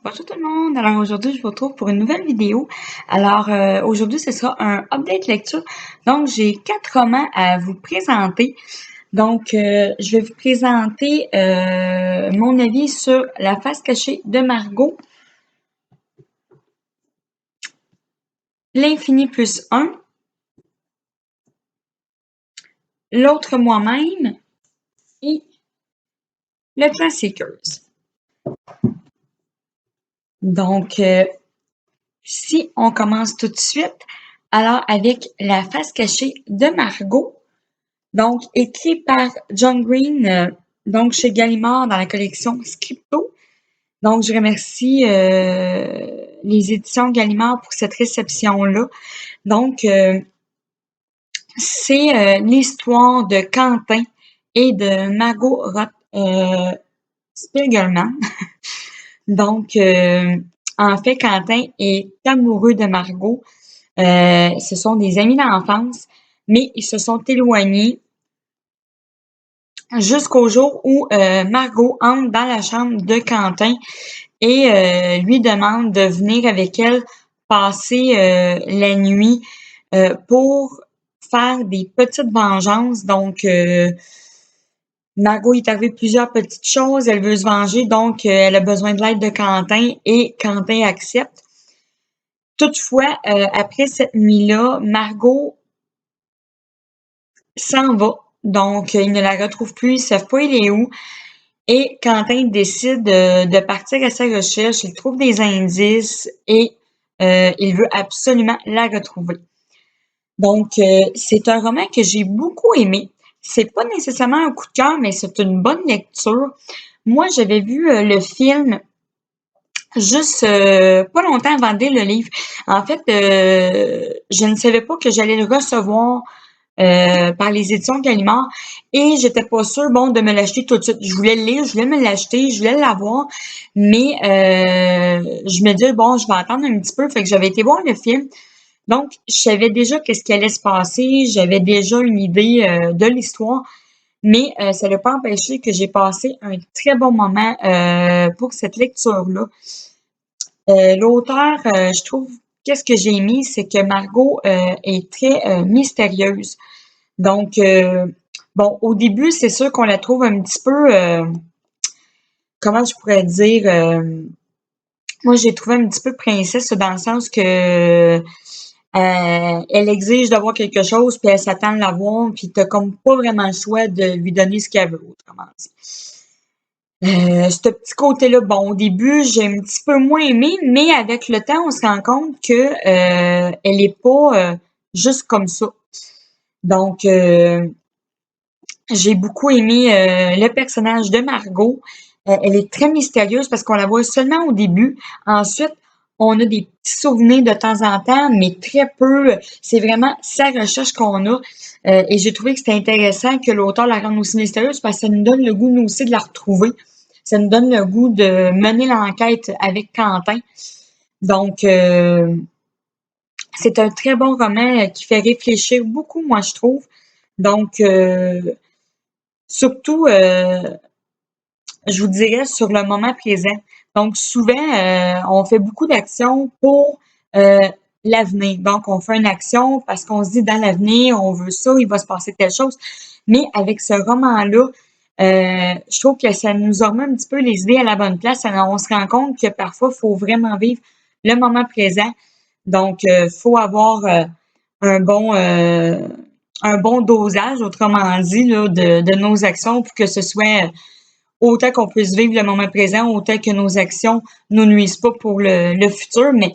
Bonjour tout le monde! Alors aujourd'hui, je vous retrouve pour une nouvelle vidéo. Alors aujourd'hui, ce sera un update lecture. Donc, j'ai 4 romans à vous présenter. Donc, je vais vous présenter mon avis sur La face cachée de Margot, L'infini plus un, L'autre moi-même et Le plan Seekers. Donc, si on commence tout de suite, alors avec La face cachée de Margot, donc écrit par John Green, donc chez Gallimard dans la collection Scripto. Donc, je remercie les éditions Gallimard pour cette réception-là. Donc, c'est l'histoire de Quentin et de Margot Spiegelman. Donc, en fait, Quentin est amoureux de Margot. Ce sont des amis d'enfance, mais ils se sont éloignés jusqu'au jour où Margot entre dans la chambre de Quentin et lui demande de venir avec elle passer la nuit pour faire des petites vengeances. Donc, Margot est arrivé plusieurs petites choses, elle veut se venger, donc elle a besoin de l'aide de Quentin et Quentin accepte. Toutefois, après cette nuit-là, Margot s'en va. Donc, il ne la retrouve plus, ils ne savent pas il est où. Et Quentin décide de partir à sa recherche, il trouve des indices et il veut absolument la retrouver. Donc, c'est un roman que j'ai beaucoup aimé. C'est pas nécessairement un coup de cœur, mais c'est une bonne lecture. Moi, j'avais vu le film juste pas longtemps avant de lire le livre. En fait, je ne savais pas que j'allais le recevoir par les éditions Gallimard et j'étais pas sûre, bon, de me l'acheter tout de suite. Je voulais le lire, je voulais me l'acheter, je voulais l'avoir, mais je me disais, bon, je vais attendre un petit peu. Fait que j'avais été voir le film. Donc, je savais déjà qu'est-ce qui allait se passer, j'avais déjà une idée de l'histoire, mais ça n'a pas empêché que j'ai passé un très bon moment pour cette lecture-là. L'auteur, je trouve, qu'est-ce que j'ai aimé, c'est que Margot est très mystérieuse. Donc, bon, au début, c'est sûr qu'on la trouve un petit peu, comment je pourrais dire, moi, j'ai trouvé un petit peu princesse dans le sens que elle exige d'avoir quelque chose, puis elle s'attend de l'avoir, puis t'as comme pas vraiment le choix de lui donner ce qu'elle veut, autrement dit. Ce petit côté-là, bon, au début, j'ai un petit peu moins aimé, mais avec le temps, on se rend compte que elle est pas juste comme ça. Donc, j'ai beaucoup aimé le personnage de Margot. Elle est très mystérieuse parce qu'on la voit seulement au début. Ensuite, on a des petits souvenirs de temps en temps, mais très peu. C'est vraiment sa recherche qu'on a. Et j'ai trouvé que c'était intéressant que l'auteur la rende aussi mystérieuse parce que ça nous donne le goût, nous aussi, de la retrouver. Ça nous donne le goût de mener l'enquête avec Quentin. Donc, c'est un très bon roman qui fait réfléchir beaucoup, moi, je trouve. Donc, surtout, je vous dirais sur le moment présent. Donc, souvent, on fait beaucoup d'actions pour l'avenir. Donc, on fait une action parce qu'on se dit dans l'avenir, on veut ça, il va se passer telle chose. Mais avec ce roman-là, je trouve que ça nous remet un petit peu les idées à la bonne place. Alors, on se rend compte que parfois, il faut vraiment vivre le moment présent. Donc, il faut avoir un bon euh, un bon dosage, autrement dit, là, de nos actions pour que ce soit autant qu'on puisse vivre le moment présent, autant que nos actions nous nuisent pas pour le futur. Mais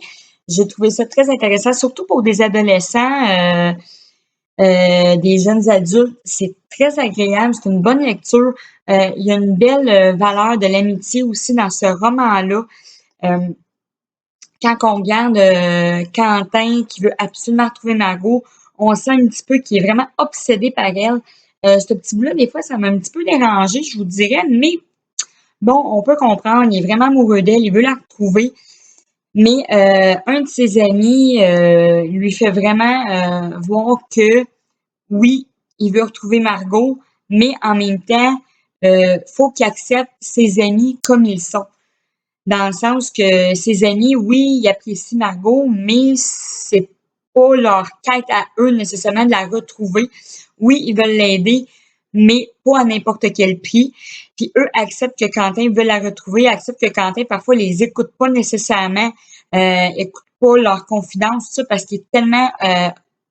j'ai trouvé ça très intéressant, surtout pour des adolescents, des jeunes adultes. C'est très agréable, c'est une bonne lecture. Il y a une belle valeur de l'amitié aussi dans ce roman-là. Euh, Quand on regarde Quentin qui veut absolument retrouver Margot, on sent un petit peu qu'il est vraiment obsédé par elle. Ce petit bout-là, des fois, ça m'a un petit peu dérangé, je vous dirais, mais bon, on peut comprendre, il est vraiment amoureux d'elle, il veut la retrouver. Mais un de ses amis lui fait vraiment voir que oui, il veut retrouver Margot, mais en même temps, faut qu'il accepte ses amis comme ils sont. dans le sens que ses amis, oui, ils apprécient Margot, mais c'est pas leur quête à eux nécessairement de la retrouver. Oui, ils veulent l'aider, mais pas à n'importe quel prix. Puis eux acceptent que Quentin veut la retrouver, acceptent que Quentin parfois les écoute pas nécessairement, écoute pas leurs confidences, tout ça, parce qu'il est tellement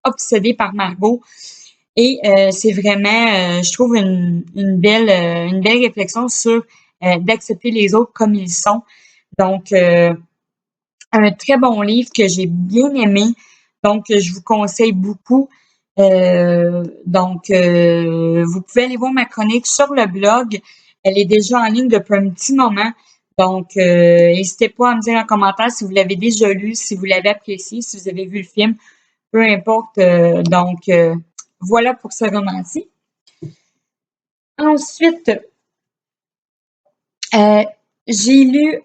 obsédé par Margot. Et c'est vraiment, je trouve, une belle réflexion sur d'accepter les autres comme ils sont. Donc, un très bon livre que j'ai bien aimé. Donc, je vous conseille beaucoup. Vous pouvez aller voir ma chronique sur le blog. Elle est déjà en ligne depuis un petit moment. Donc, n'hésitez pas à me dire en commentaire si vous l'avez déjà lu, si vous l'avez apprécié, si vous avez vu le film, peu importe. Voilà pour ce roman-ci. Ensuite, j'ai lu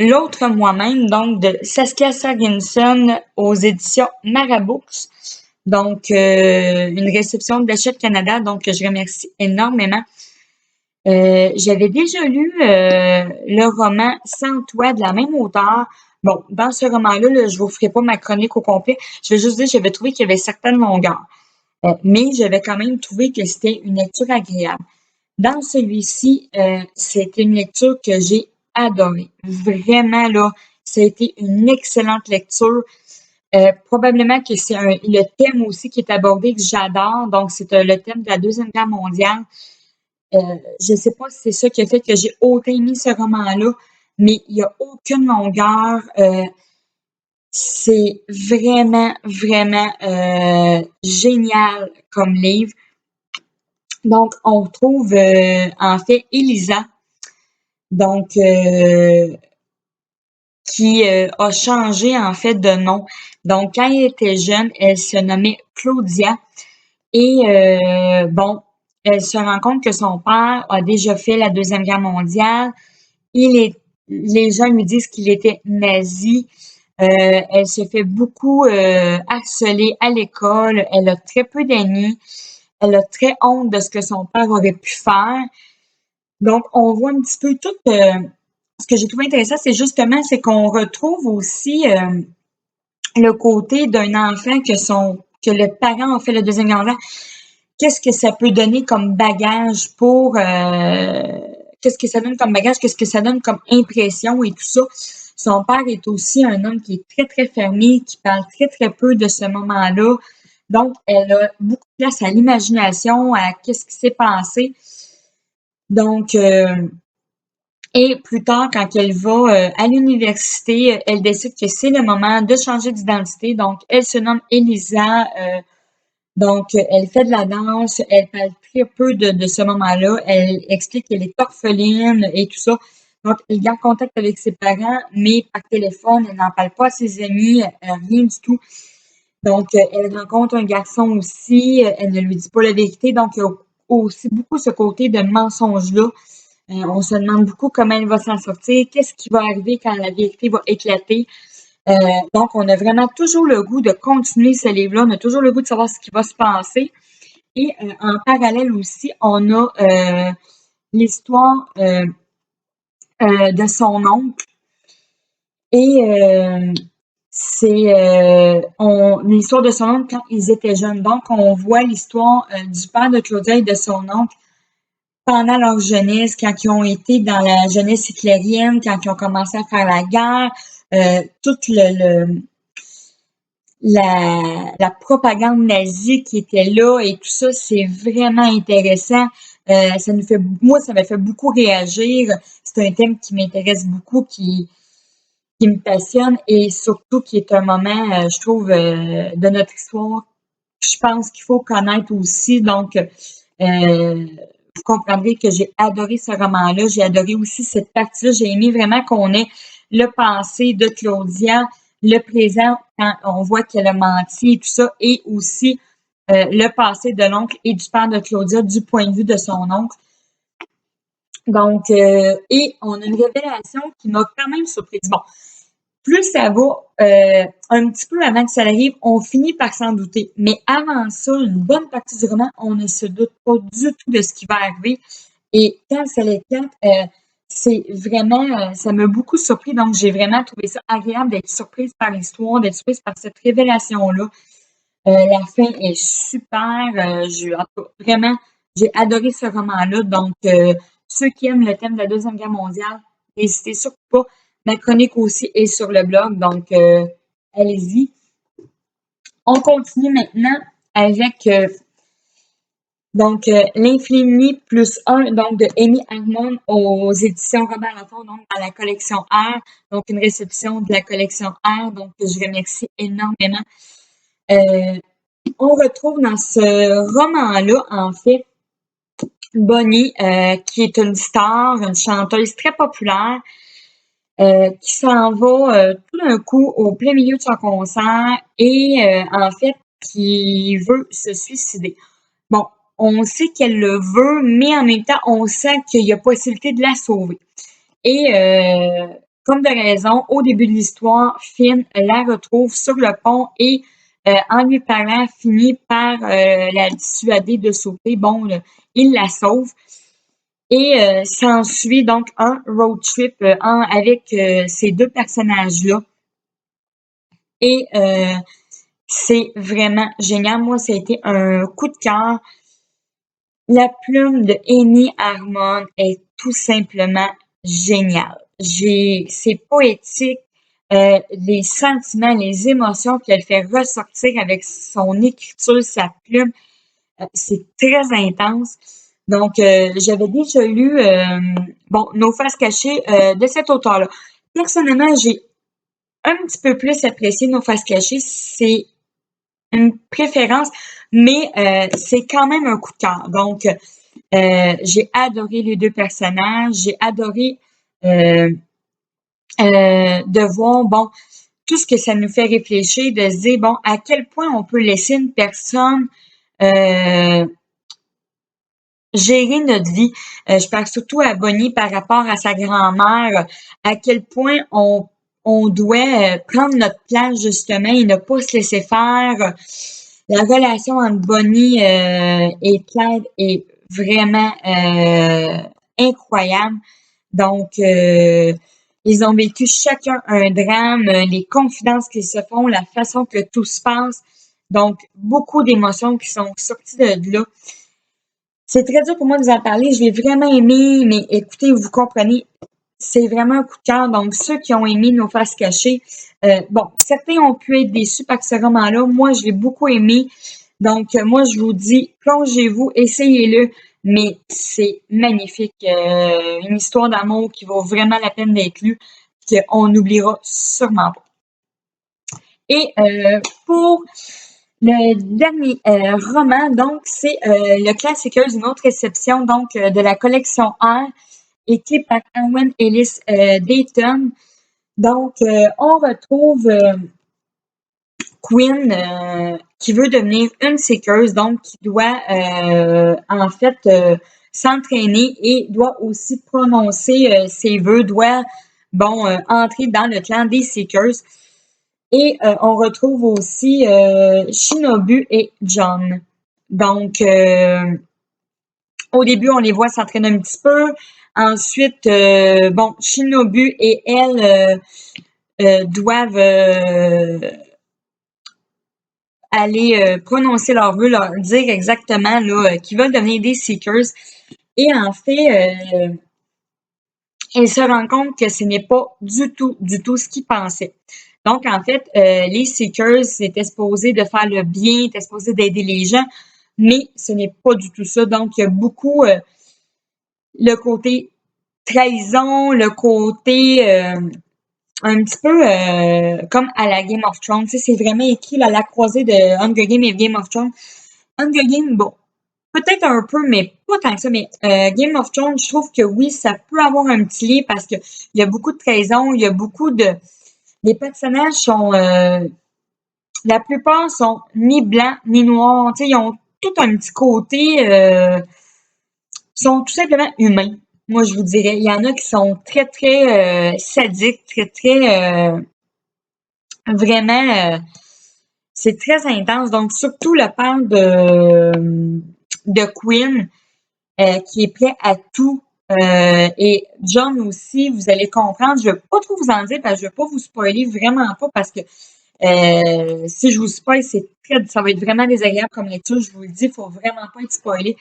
L'autre moi-même, donc de Saskia Sargenson aux éditions Marabooks. Donc, une réception de l'Achète Canada, donc je remercie énormément. J'avais déjà lu le roman Sans toi de la même auteure. Bon, dans ce roman-là, là, je vous ferai pas ma chronique au complet. Je vais juste dire que j'avais trouvé qu'il y avait certaines longueurs. Mais j'avais quand même trouvé que c'était une lecture agréable. Dans celui-ci, c'était une lecture que j'ai adorée. Vraiment, là, ça a été une excellente lecture. Probablement que c'est le thème aussi qui est abordé que j'adore. Donc, c'est le thème de la Deuxième Guerre mondiale. Je ne sais pas si c'est ça qui a fait que j'ai autant aimé ce roman-là, mais il n'y a aucune longueur. C'est vraiment, vraiment génial comme livre. Donc, on retrouve en fait Elisa, donc qui a changé en fait de nom. Donc, quand elle était jeune, elle se nommait Claudia. Et elle se rend compte que son père a déjà fait la Deuxième Guerre mondiale. Les gens lui disent qu'il était nazi. Elle se fait beaucoup harceler à l'école. Elle a très peu d'amis. Elle a très honte de ce que son père aurait pu faire. Donc, on voit un petit peu tout. Ce que j'ai trouvé intéressant, c'est qu'on retrouve aussi le côté d'un enfant que le parent a fait le deuxième guerre mondiale. Qu'est-ce que ça peut donner comme bagage pour qu'est-ce que ça donne comme bagage, qu'est-ce que ça donne comme impression et tout ça. Son père est aussi un homme qui est très, très fermé, qui parle très, très peu de ce moment-là. Donc, elle a beaucoup de place à l'imagination, à qu'est-ce qui s'est passé. Donc, et plus tard, quand elle va à l'université, elle décide que c'est le moment de changer d'identité. Donc, elle se nomme Elisa. Elle fait de la danse. Elle parle très peu de ce moment-là. Elle explique qu'elle est orpheline et tout ça. Donc, elle garde contact avec ses parents, mais par téléphone, elle n'en parle pas à ses amis, rien du tout. Donc, elle rencontre un garçon aussi. Elle ne lui dit pas la vérité. Donc, il y a aussi beaucoup ce côté de mensonge-là. On se demande beaucoup comment elle va s'en sortir, qu'est-ce qui va arriver quand la vérité va éclater. Donc, on a vraiment toujours le goût de continuer ce livre-là. On a toujours le goût de savoir ce qui va se passer. Et en parallèle aussi, on a l'histoire de son oncle. Et c'est l'histoire de son oncle quand ils étaient jeunes. Donc, on voit l'histoire du père de Claudia et de son oncle pendant leur jeunesse, quand ils ont été dans la jeunesse hitlérienne, quand ils ont commencé à faire la guerre, toute la propagande nazie qui était là et tout ça, c'est vraiment intéressant. Moi, ça m'a fait beaucoup réagir. C'est un thème qui m'intéresse beaucoup, qui me passionne et surtout qui est un moment, je trouve, de notre histoire que je pense qu'il faut connaître aussi. Donc, vous comprendrez que j'ai adoré ce roman-là. J'ai adoré aussi cette partie-là. J'ai aimé vraiment qu'on ait le passé de Claudia, le présent, quand on voit qu'elle a menti et tout ça, et aussi le passé de l'oncle et du père de Claudia du point de vue de son oncle. Donc, et on a une révélation qui m'a quand même surprise. Bon, plus ça va, un petit peu avant que ça arrive, on finit par s'en douter. Mais avant ça, une bonne partie du roman, on ne se doute pas du tout de ce qui va arriver. Et quand ça l'éclate, c'est vraiment, ça m'a beaucoup surpris. Donc, j'ai vraiment trouvé ça agréable d'être surprise par l'histoire, d'être surprise par cette révélation-là. La fin est super. En tout cas, vraiment, j'ai adoré ce roman-là. Donc, ceux qui aiment le thème de la Deuxième Guerre mondiale, n'hésitez surtout pas. Ma chronique aussi est sur le blog. Donc, allez-y. On continue maintenant avec l'Infini plus un, donc de Amy Harmon aux éditions Robert Laffont, donc dans la collection R, donc une réception de la collection R, donc que je remercie énormément. On retrouve dans ce roman-là, en fait, Bonnie, qui est une star, une chanteuse très populaire, qui s'en va tout d'un coup au plein milieu de son concert et en fait, qui veut se suicider. Bon, on sait qu'elle le veut, mais en même temps, on sent qu'il y a possibilité de la sauver. Et comme de raison, au début de l'histoire, Finn la retrouve sur le pont et en lui parlant, finit par la dissuader de sauter. Bon, il la sauve. Et s'ensuit donc un road trip avec ces deux personnages-là. Et c'est vraiment génial. Moi, ça a été un coup de cœur. La plume de Amy Harmon est tout simplement géniale. C'est poétique, les sentiments, les émotions qu'elle fait ressortir avec son écriture, sa plume, c'est très intense. Donc, j'avais déjà lu Nos faces cachées de cet auteur-là. Personnellement, j'ai un petit peu plus apprécié Nos faces cachées. C'est une préférence, mais c'est quand même un coup de cœur. Donc, j'ai adoré les deux personnages. J'ai adoré de voir, tout ce que ça nous fait réfléchir, de se dire, à quel point on peut laisser une personne gérer notre vie. Je parle surtout à Bonnie par rapport à sa grand-mère, à quel point on doit prendre notre place justement et ne pas se laisser faire. La relation entre Bonnie et Clyde est vraiment incroyable. Donc, ils ont vécu chacun un drame, les confidences qu'ils se font, la façon que tout se passe. Donc, beaucoup d'émotions qui sont sorties de là. C'est très dur pour moi de vous en parler. Je l'ai vraiment aimé, mais écoutez, vous comprenez, c'est vraiment un coup de cœur. Donc, ceux qui ont aimé Nos faces cachées, certains ont pu être déçus par ce roman-là. Moi, je l'ai beaucoup aimé. Donc, moi, je vous dis, plongez-vous, essayez-le. Mais c'est magnifique. Une histoire d'amour qui vaut vraiment la peine d'être lue, qu'on n'oubliera sûrement pas. Et pour le dernier roman, donc, c'est Le Classiqueuse, une autre réception donc de la collection R, écrit par Owen Ellis Dayton. Donc, on retrouve Quinn qui veut devenir une seekeuse, donc qui doit en fait s'entraîner et doit aussi prononcer ses vœux, doit entrer dans le clan des seekers. Et on retrouve aussi Shinobu et John. Donc, au début, on les voit s'entraîner un petit peu. Ensuite, Shinobu et elle doivent aller prononcer leurs vœux, leur dire exactement là qu'ils veulent devenir des seekers. Et en fait, ils se rendent compte que ce n'est pas du tout ce qu'ils pensaient. Donc, en fait, les seekers étaient supposés de faire le bien, étaient supposés d'aider les gens, mais ce n'est pas du tout ça. Donc, il y a beaucoup le côté trahison, le côté un petit peu comme à la Game of Thrones. Tu sais, c'est vraiment écrit là, à la croisée de Hunger Games et Game of Thrones. Hunger Games, peut-être un peu, mais pas tant que ça. Mais Game of Thrones, je trouve que oui, ça peut avoir un petit lien parce que il y a beaucoup de trahison, il y a beaucoup de... Les personnages sont... la plupart sont ni blancs, ni noirs. Tu sais, ils ont tout un petit côté... sont tout simplement humains. Moi, je vous dirais. Il y en a qui sont très, très sadiques, très, très... vraiment... c'est très intense. Donc, surtout le père de Quinn, qui est prêt à tout Et John aussi, vous allez comprendre. Je ne vais pas trop vous en dire parce que je ne vais pas vous spoiler, vraiment pas, parce que si je vous spoil, ça va être vraiment désagréable comme lecture. Je vous le dis, il ne faut vraiment pas être spoilé.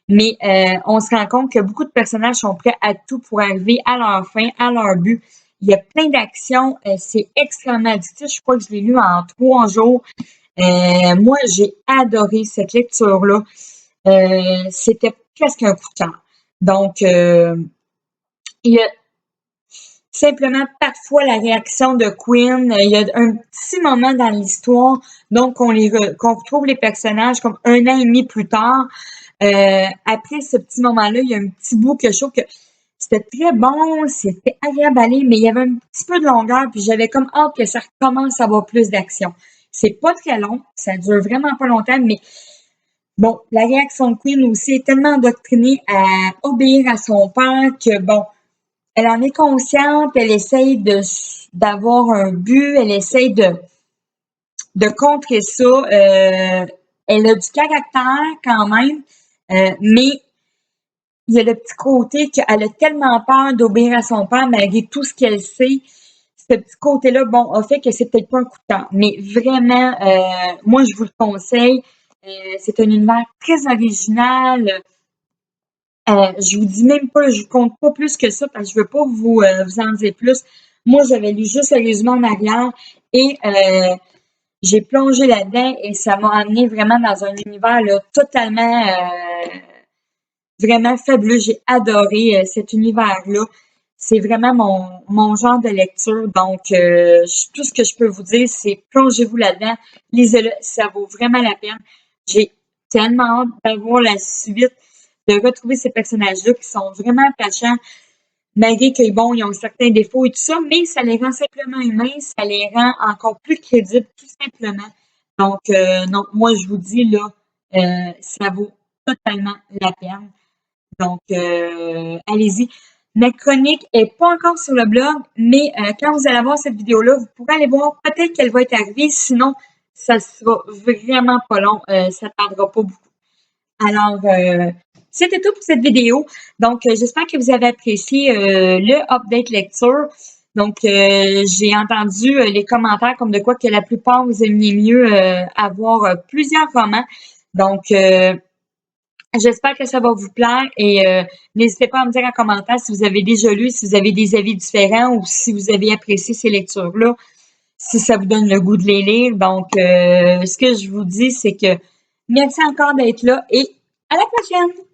Mais on se rend compte que beaucoup de personnages sont prêts à tout pour arriver à leur fin, à leur but. Il y a plein d'actions. C'est extrêmement addictif. Je crois que je l'ai lu en 3 jours. Moi, j'ai adoré cette lecture-là. C'était presque un coup de cœur. Donc, il y a simplement parfois la réaction de Quinn. Il y a un petit moment dans l'histoire, donc qu'on retrouve les personnages comme 1 an et demi plus tard. Après ce petit moment-là, il y a un petit bout que je trouve que c'était très bon, c'était agréable à lire, mais il y avait un petit peu de longueur, puis j'avais comme hâte que ça recommence à avoir plus d'action. C'est pas très long, ça dure vraiment pas longtemps, mais bon, la réaction de Quinn aussi est tellement endoctrinée à obéir à son père que bon, elle en est consciente, elle essaye d'avoir un but, elle essaye de contrer ça. Elle a du caractère quand même, mais il y a le petit côté qu'elle a tellement peur d'obéir à son père malgré tout ce qu'elle sait. Ce petit côté-là, bon, a fait que c'est peut-être pas un coup de temps. Mais vraiment, moi, je vous le conseille. C'est un univers très original. Je vous dis même pas, je compte pas plus que ça parce que je veux pas vous en dire plus. Moi, j'avais lu juste le résumé en arrière et j'ai plongé là-dedans et ça m'a amené vraiment dans un univers là, totalement vraiment fabuleux. J'ai adoré cet univers-là. C'est vraiment mon genre de lecture. Donc, tout ce que je peux vous dire, c'est plongez-vous là-dedans. Lisez-le, ça vaut vraiment la peine. J'ai tellement hâte d'avoir la suite, de retrouver ces personnages-là qui sont vraiment attachants, malgré que, bon, ils ont certains défauts et tout ça, mais ça les rend simplement humains, ça les rend encore plus crédibles, tout simplement. Donc, non, moi, je vous dis, là, ça vaut totalement la peine. Donc, allez-y. Ma chronique est pas encore sur le blog, mais quand vous allez voir cette vidéo-là, vous pourrez aller voir. Peut-être qu'elle va être arrivée. Sinon, ça sera vraiment pas long. Ça ne tardera pas beaucoup. Alors, c'était tout pour cette vidéo. Donc, j'espère que vous avez apprécié le update lecture. Donc, j'ai entendu les commentaires comme de quoi que la plupart vous aimiez mieux avoir plusieurs romans. Donc, j'espère que ça va vous plaire et n'hésitez pas à me dire en commentaire si vous avez déjà lu, si vous avez des avis différents ou si vous avez apprécié ces lectures-là, si ça vous donne le goût de les lire. Donc, ce que je vous dis, c'est que merci encore d'être là et à la prochaine!